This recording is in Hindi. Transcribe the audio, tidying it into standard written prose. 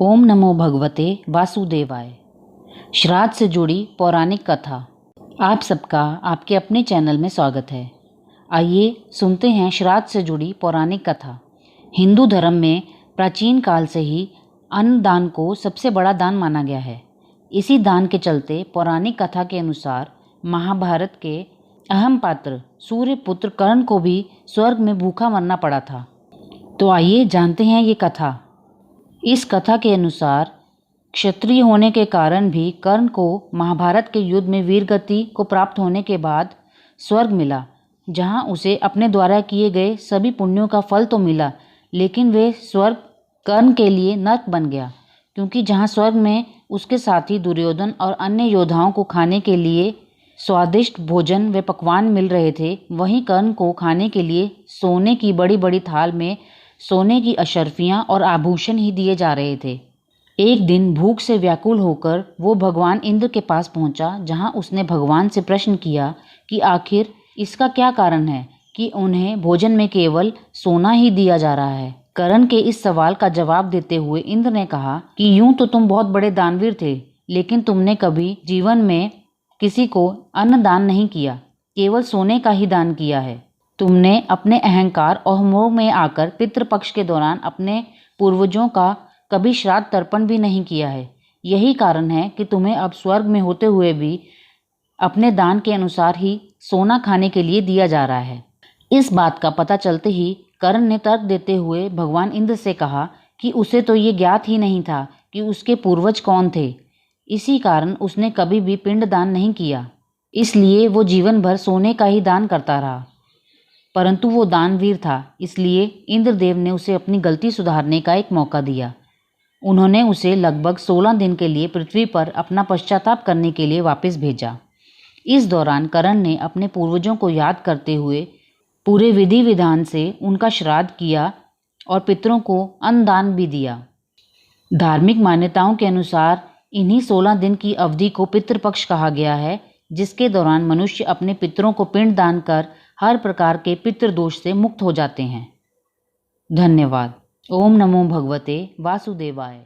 ओम नमो भगवते वासुदेवाय। श्राद्ध से जुड़ी पौराणिक कथा। आप सबका आपके अपने चैनल में स्वागत है। आइए सुनते हैं श्राद्ध से जुड़ी पौराणिक कथा। हिंदू धर्म में प्राचीन काल से ही अन्नदान को सबसे बड़ा दान माना गया है। इसी दान के चलते पौराणिक कथा के अनुसार महाभारत के अहम पात्र सूर्यपुत्र कर्ण को भी स्वर्ग में भूखा मरना पड़ा था। तो आइए जानते हैं ये कथा। इस कथा के अनुसार क्षत्रिय होने के कारण भी कर्ण को महाभारत के युद्ध में वीरगति को प्राप्त होने के बाद स्वर्ग मिला, जहां उसे अपने द्वारा किए गए सभी पुण्यों का फल तो मिला, लेकिन वे स्वर्ग कर्ण के लिए नर्क बन गया, क्योंकि जहां स्वर्ग में उसके साथी दुर्योधन और अन्य योद्धाओं को खाने के लिए स्वादिष्ट भोजन व पकवान मिल रहे थे, वहीं कर्ण को खाने के लिए सोने की बड़ी बड़ी थाल में सोने की अशर्फियाँ और आभूषण ही दिए जा रहे थे। एक दिन भूख से व्याकुल होकर वो भगवान इंद्र के पास पहुंचा, जहां उसने भगवान से प्रश्न किया कि आखिर इसका क्या कारण है कि उन्हें भोजन में केवल सोना ही दिया जा रहा है। कर्ण के इस सवाल का जवाब देते हुए इंद्र ने कहा कि यूं तो तुम बहुत बड़े दानवीर थे, लेकिन तुमने कभी जीवन में किसी को अन्न दान नहीं किया, केवल सोने का ही दान किया है। तुमने अपने अहंकार और मोह में आकर पितृपक्ष के दौरान अपने पूर्वजों का कभी श्राद्ध तर्पण भी नहीं किया है। यही कारण है कि तुम्हें अब स्वर्ग में होते हुए भी अपने दान के अनुसार ही सोना खाने के लिए दिया जा रहा है। इस बात का पता चलते ही कर्ण ने तर्क देते हुए भगवान इंद्र से कहा कि उसे तो ये ज्ञात ही नहीं था कि उसके पूर्वज कौन थे। इसी कारण उसने कभी भी पिंड दान नहीं किया, इसलिए वो जीवन भर सोने का ही दान करता रहा। परंतु वो दानवीर था, इसलिए इंद्रदेव ने उसे अपनी गलती सुधारने का एक मौका दिया। उन्होंने उसे लगभग 16 दिन के लिए पृथ्वी पर अपना पश्चाताप करने के लिए वापस भेजा। इस दौरान कर्ण ने अपने पूर्वजों को याद करते हुए पूरे विधि विधान से उनका श्राद्ध किया और पितरों को अन्नदान भी दिया। धार्मिक मान्यताओं के अनुसार इन्हीं 16 दिन की अवधि को पितृपक्ष कहा गया है, जिसके दौरान मनुष्य अपने पितरों को पिंड दान कर हर प्रकार के पितृदोष से मुक्त हो जाते हैं। धन्यवाद। ओम नमो भगवते वासुदेवाय।